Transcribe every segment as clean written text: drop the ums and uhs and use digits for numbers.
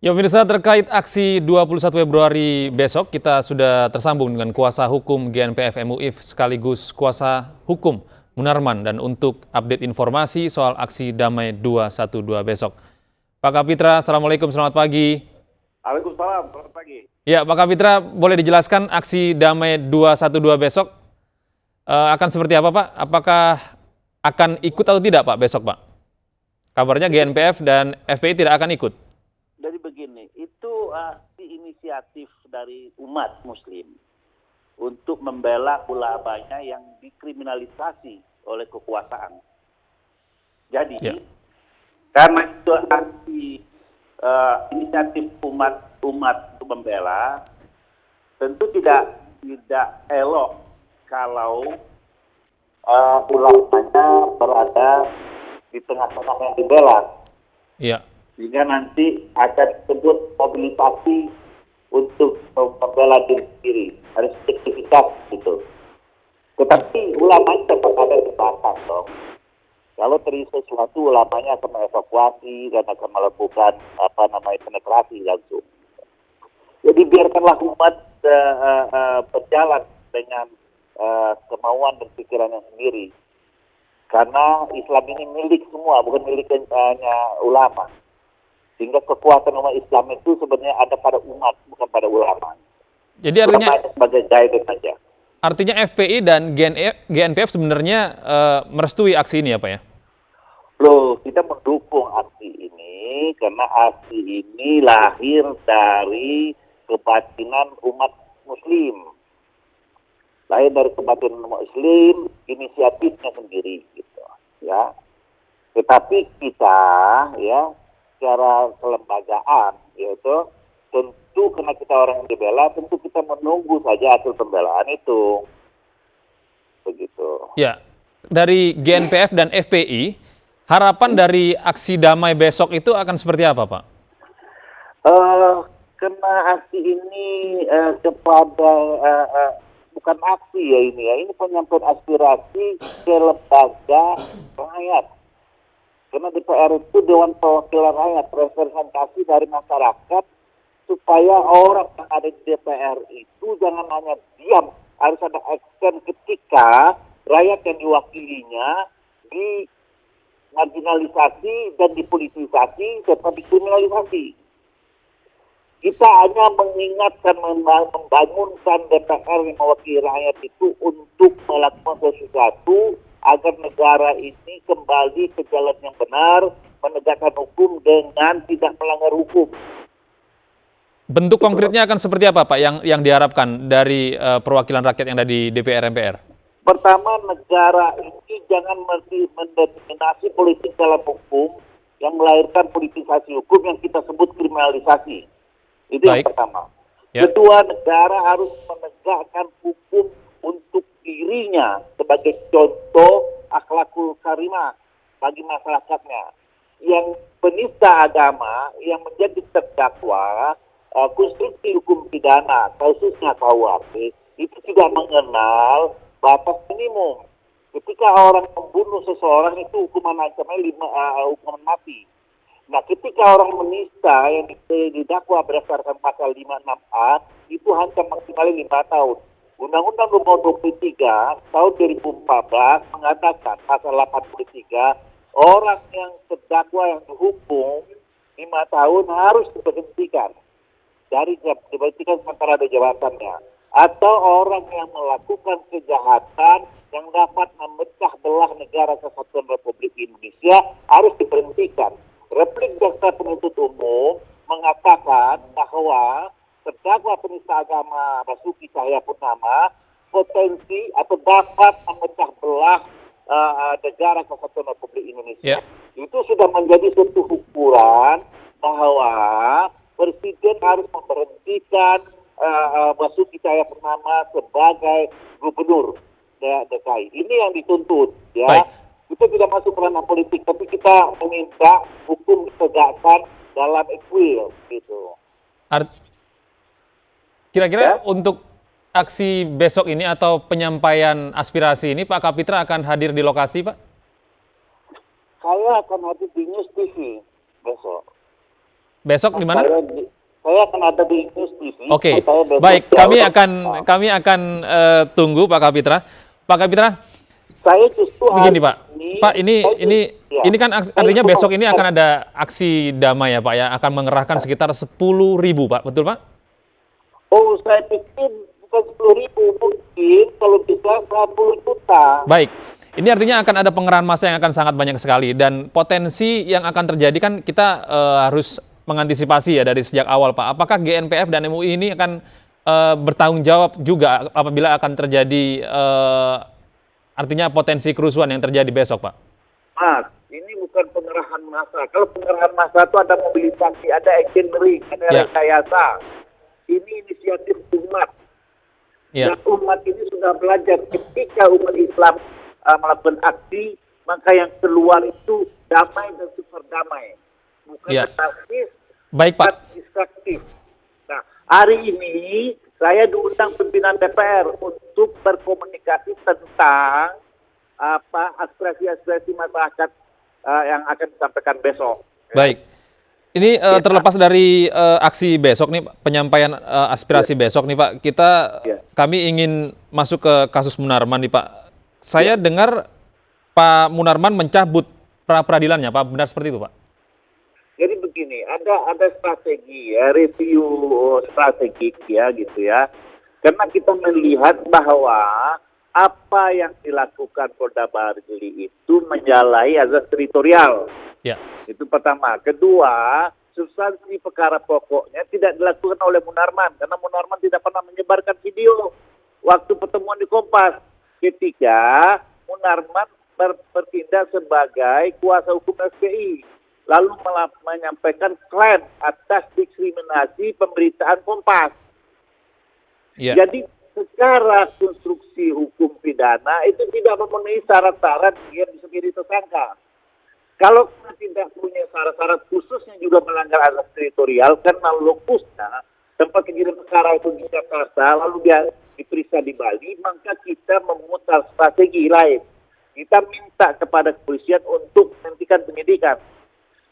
Ya pemirsa, terkait aksi 21 Februari besok, kita sudah tersambung dengan kuasa hukum GNPF MUIF sekaligus kuasa hukum Munarman, dan untuk update informasi soal aksi damai 212 besok. Pak Kapitra, Assalamualaikum, selamat pagi. Waalaikumsalam, selamat pagi. Ya Pak Kapitra, boleh dijelaskan aksi damai 212 besok akan seperti apa Pak? Apakah akan ikut atau tidak Pak besok Pak? Kabarnya GNPF dan FPI tidak akan ikut. Jadi begini, itu inisiatif dari umat muslim untuk membela ulamanya yang dikriminalisasi oleh kekuasaan. Jadi, karena itu inisiatif umat untuk membela, tentu tidak elok kalau ulamanya berada di tengah-tengah yang dibela. Iya. Sehingga nanti akan disebut mobilisasi untuk membela diri sendiri, harus aktivitas gitu. Tetapi ulamanya tetap ada di belakang dong. Kalau terjadi sesuatu, ulamanya akan mengevakuasi dan akan melakukan penetrasi langsung. Jadi biarkanlah umat berjalan dengan kemauan dan pikirannya sendiri. Karena Islam ini milik semua, bukan milik hanya ulama. Sehingga kekuatan umat Islam itu sebenarnya ada pada umat, bukan pada ulama. Jadi artinya sebagai guide saja. Artinya FPI dan GNPF sebenarnya merestui aksi ini ya Pak ya? Loh, kita mendukung aksi ini karena aksi ini lahir dari kebatinan umat Muslim. Lahir dari kebatinan umat Muslim, inisiatifnya sendiri gitu ya. Tetapi kita ya secara kelembagaan yaitu tentu karena kita orang yang dibela, tentu kita menunggu saja hasil pembelaan itu. Begitu. Ya, dari GNPF dan FPI, harapan dari aksi damai besok itu akan seperti apa Pak? Karena aksi ini kepada bukan aksi ya ini penyampaian aspirasi ke lembaga rakyat. Karena DPR itu Dewan Perwakilan Rakyat, representasi dari masyarakat, supaya orang yang ada di DPR itu jangan hanya diam, harus ada action ketika rakyat yang diwakilinya dimarginalisasi dan dipolitisasi serta dikriminalisasi. Kita hanya mengingatkan, membangunkan DPR yang mewakili rakyat itu untuk melakukan sesuatu agar negara ini kembali ke jalan yang benar, menegakkan hukum dengan tidak melanggar hukum. Bentuk konkretnya akan seperti apa Pak yang diharapkan dari perwakilan rakyat yang ada di DPR MPR? Pertama, negara ini jangan mendominasi politik dalam hukum yang melahirkan politisasi hukum yang kita sebut kriminalisasi. Itu yang pertama. Ya. Kedua, negara harus menegakkan hukum untuk dirinya sebagai contoh akhlakul karimah bagi masyarakatnya. Yang penista agama yang menjadi terdakwa konstruksi hukum pidana, khususnya KUHP, itu tidak mengenal batas minimum. Ketika orang membunuh seseorang itu hukuman ancamannya hukuman mati. Nah, ketika orang menista yang didakwa berdasarkan pasal 56A itu ancam maksimal 5 tahun. Undang-Undang Nomor 23 tahun 2014 mengatakan pasal 83 orang yang terdakwa yang dihukum 5 tahun harus diberhentikan sementara ada jabatannya, atau orang yang melakukan kejahatan yang dapat memecah belah negara kesatuan Republik Indonesia harus diberhentikan. Replik Jaksa Penuntut Umum mengatakan bahwa terdakwa penista agama Basuki Cahayapurnama potensi atau dapat memecah belah negara kesatuan Republik Indonesia. Itu sudah menjadi suatu ukuran bahwa Presiden harus memberhentikan Basuki Cahayapurnama sebagai gubernur DKI. Ini yang dituntut, ya. Baik. Kita tidak masuk ranah politik, tapi kita meminta hukum ditegakkan dalam equal, gitu. Kira-kira untuk aksi besok ini atau penyampaian aspirasi ini, Pak Kapitra akan hadir di lokasi, Pak? Saya akan hadir di News TV besok. Besok di mana? Saya akan ada di News TV. Oke, Saya besok baik. di Kami akan tunggu Pak Kapitra. Pak Kapitra, saya justru begini Pak. Pak, ya. ini kan artinya besok ini akan ada aksi damai ya Pak ya, akan mengerahkan sekitar 10.000 Pak, betul Pak? Oh, saya pikir bukan 10.000, mungkin kalau bisa 10 juta. Baik. Ini artinya akan ada pengerahan massa yang akan sangat banyak sekali dan potensi yang akan terjadi kan kita harus mengantisipasi ya dari sejak awal Pak. Apakah GNPF dan MUI ini akan bertanggung jawab juga apabila akan terjadi artinya potensi kerusuhan yang terjadi besok Pak? Mas, ini bukan pengerahan massa. Kalau pengerahan massa itu ada mobilisasi, ada agency, ada rekayasa. Ini inisiatif umat. Ya. Dan umat ini sudah belajar ketika umat Islam melakukan aksi, maka yang keluar itu damai dan super damai. Bukan anarkis, baik Pak. Destruktif. Nah, hari ini saya diundang pimpinan DPR untuk berkomunikasi tentang aspirasi-aspirasi masyarakat yang akan disampaikan besok. Baik. Ini terlepas dari aksi besok nih, penyampaian aspirasi besok nih Pak, kami ingin masuk ke kasus Munarman nih Pak. Saya dengar Pak Munarman mencabut pra-peradilannya, Pak, benar seperti itu Pak? Jadi begini, ada strategi ya, review strategik ya gitu ya. Karena kita melihat bahwa apa yang dilakukan Polda Bali itu menyalahi azas teritorial. Ya. Itu pertama. Kedua, substansi perkara pokoknya tidak dilakukan oleh Munarman karena Munarman tidak pernah menyebarkan video waktu pertemuan di Kompas. Ketiga, Munarman bertindak sebagai kuasa hukum FPI lalu menyampaikan klaim atas diskriminasi pemberitaan Kompas. Ya. Jadi secara konstruksi hukum pidana itu tidak memenuhi syarat-syarat dia bisa menjadi tersangka. Kalau tidak punya syarat-syarat khusus yang juga melanggar azas teritorial karena lokusnya tempat kejadian perkara itu di Jakarta lalu dia diperiksa di Bali, maka kita memutar strategi lain. Kita minta kepada kepolisian untuk menghentikan penyidikan.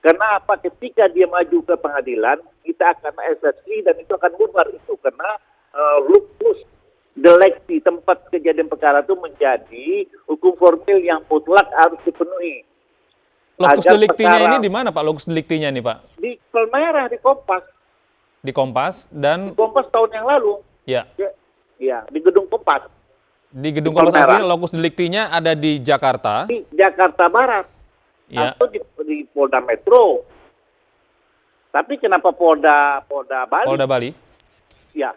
Karena apa? Ketika dia maju ke pengadilan, kita akan eksepsi dan itu akan bubar itu karena lokus delikti tempat kejadian perkara itu menjadi hukum formil yang mutlak harus dipenuhi. Lokus deliktinya ini di mana Pak? Lokus deliktinya nih Pak? Di Palmerah, di Kompas. Di Kompas dan? Di Kompas tahun yang lalu. Ya. Ya, di Gedung Kompas. Di Gedung Kompas artinya lokus deliktinya ada di Jakarta? Di Jakarta Barat. Ya. Atau di Polda Metro. Tapi kenapa Polda Bali? Polda Bali? Ya.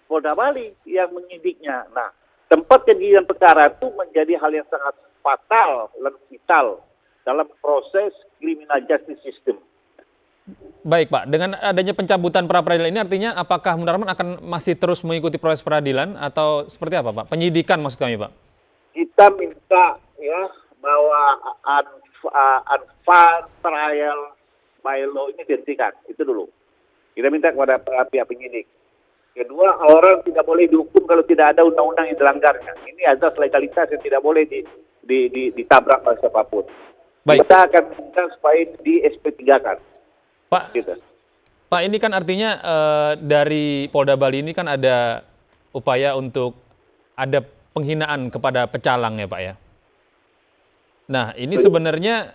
Polda Bali yang menyidiknya. Nah, tempat kejadian perkara itu menjadi hal yang sangat fatal dan vital dalam proses criminal justice system. Baik Pak, dengan adanya pencabutan pra-peradilan ini artinya apakah Munarman akan masih terus mengikuti proses peradilan atau seperti apa Pak? Penyidikan maksud kami Pak? Kita minta ya bahwa unfair trial by law ini dihentikan, itu dulu. Kita minta kepada pihak penyidik. Kedua, orang tidak boleh dihukum kalau tidak ada undang-undang yang dilanggarnya. Ini azas legalitas yang tidak boleh ditabrak oleh siapapun. Baik. Kita akan minta supaya di SP3-kan. Pak, gitu. Pak, ini kan artinya dari Polda Bali ini kan ada upaya untuk ada penghinaan kepada pecalang ya Pak ya. Nah ini sebenarnya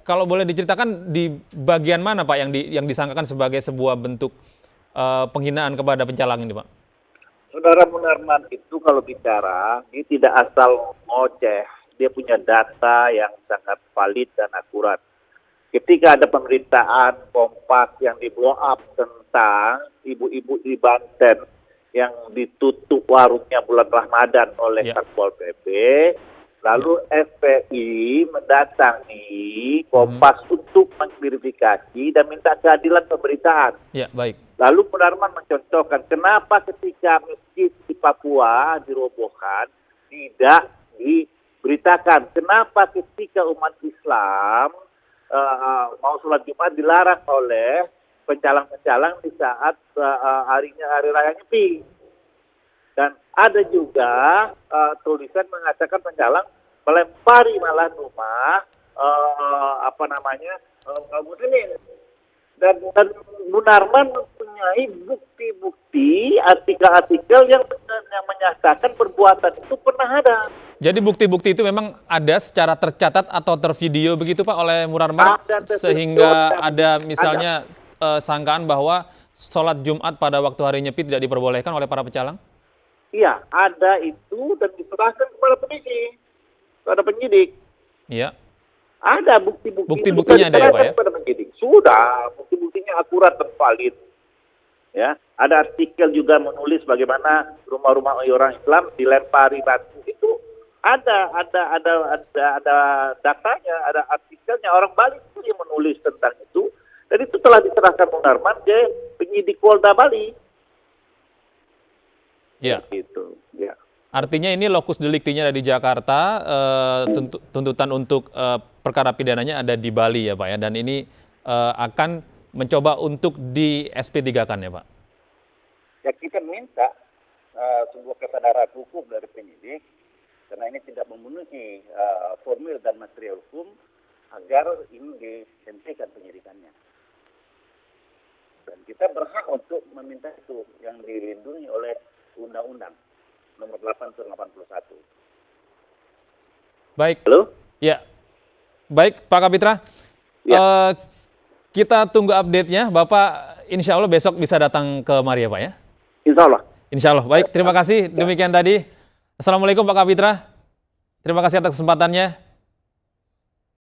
kalau boleh diceritakan di bagian mana Pak yang disangkakan sebagai sebuah bentuk penghinaan kepada pencalang ini Pak? Saudara Munarman itu kalau bicara, dia tidak asal ngoceh, dia punya data yang sangat valid dan akurat. Ketika ada pemberitaan Kompas yang di-blow up tentang ibu-ibu di Banten yang ditutup warungnya bulan Ramadan oleh Satpol PP, lalu FPI mendatangi Kompas untuk mengklarifikasi dan minta keadilan pemberitaan. Ya, baik. Lalu Munarman mencontohkan kenapa ketika masjid di Papua dirobohkan tidak diberitakan. Kenapa ketika umat Islam mau sholat Jumat dilarang oleh pencalang-pencalang di saat hari raya Nyepi. Dan ada juga tulisan mengatakan pencalang melempari malah rumah muslimin. dan Munarman mempunyai bukti-bukti artikel-artikel yang menyatakan perbuatan itu pernah ada. Jadi bukti-bukti itu memang ada secara tercatat atau tervideo begitu Pak oleh Munarman, sehingga ada misalnya sangkaan bahwa sholat Jumat pada waktu hari Nyepi tidak diperbolehkan oleh para pecalang? Iya, ada itu dan diserahkan kepada polisi, kepada penyidik. Iya. Ada bukti-bukti. Bukti-buktinya ada ya Pak ya? Kepada penyidik. Sudah, bukti-buktinya akurat dan valid. Ya, ada artikel juga menulis bagaimana rumah-rumah orang Islam dilempari batu. Itu ada datanya, ada artikelnya, orang Bali itu yang menulis tentang itu. Dan itu telah diserahkan Munarman ke penyidik Polda Bali. Ya. Gitu. Ya. Artinya ini lokus deliktinya ada di Jakarta, tuntutan untuk perkara pidananya ada di Bali ya Pak ya, dan ini akan mencoba untuk di SP3-kan ya Pak? Ya kita minta sebuah kesadaran hukum dari penyidik, karena ini tidak memenuhi formil dan material hukum, agar ini dihentikan penyidikannya. Dan kita berhak untuk meminta itu yang dilindungi oleh Undang-Undang nomor 8 tahun 81. Baik. Halo? Ya. Baik Pak Kapitra. Ya. Kita tunggu update-nya. Bapak insya Allah besok bisa datang ke Mari ya Pak ya? Insya Allah. Insya Allah. Baik, terima kasih. Demikian tadi. Assalamualaikum Pak Kapitra. Terima kasih atas kesempatannya.